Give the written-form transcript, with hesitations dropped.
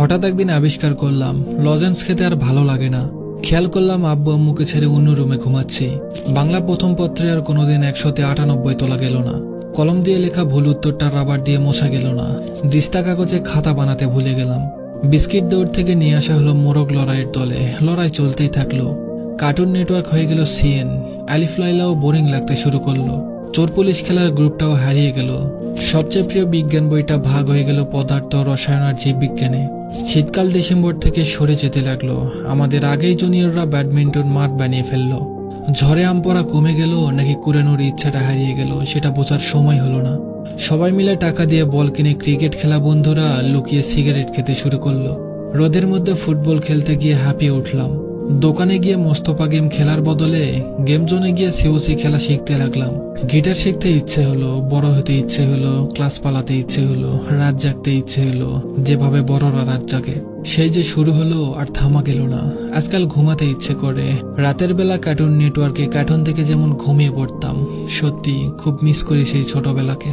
হঠাৎ একদিন আবিষ্কার করলাম লজেন্স খেতে আর ভালো লাগে না। খেয়াল করলাম আব্বু আম্মুকে ছেড়ে অন্য রুমে ঘুমাচ্ছি। বাংলা প্রথম পত্রে আর কোনোদিন 198 তোলা গেল না। কলম দিয়ে লেখা ভুল উত্তরটা রাবার দিয়ে মোছা গেল না। দিস্তা কাগজে খাতা বানাতে ভুলে গেলাম। বিস্কিট দৌড় থেকে নিয়ে আসা হলো মোরগ লড়াইয়ের দলে। লড়াই চলতেই থাকলো। কার্টুন নেটওয়ার্ক হয়ে গেল সিএন। আলিফ লাইলাও বোরিং লাগতে শুরু করলো। চোর পুলিশ খেলার গ্রুপটাও হারিয়ে গেল। সবচেয়ে প্রিয় বিজ্ঞান বইটা ভাগ হয়ে গেল পদার্থ, রসায়ন আর জীববিজ্ঞানে। শীতকাল ডিসেম্বর থেকে সরে যেতে লাগলো। আমাদের আগেই জুনিয়ররা ব্যাডমিন্টন মাঠ বানিয়ে ফেললো। ঝড়ে আম পড়া কমে গেল নাকি কুড়ানোর ইচ্ছাটা হারিয়ে গেল সেটা বোঝার সময় হলো না। সবাই মিলে টাকা দিয়ে বল কিনে ক্রিকেট খেলা বন্ধুরা লুকিয়ে সিগারেট খেতে শুরু করলো। রোদের মধ্যে ফুটবল খেলতে গিয়ে হাঁপিয়ে উঠলাম। দোকানে গিয়ে মোস্তফা গেম খেলার বদলে গেম জোনে গিয়ে সিওসি খেলা শিখতে লাগলাম। গিটার শিখতে ইচ্ছে হলো, বড় হতে ইচ্ছে হলো, ক্লাস পালাতে ইচ্ছে হলো, রাত জাগতে ইচ্ছে হলো, যেভাবে বড়রা রাত জাগে। সেই যে শুরু হলো আর থামা গেল না। আজকাল ঘুমাতে ইচ্ছে করে। রাতের বেলা কার্টুন নেটওয়ার্কে কার্টুন থেকে যেমন ঘুমিয়ে পড়তাম, সত্যি খুব মিস করি সেই ছোটবেলাকে।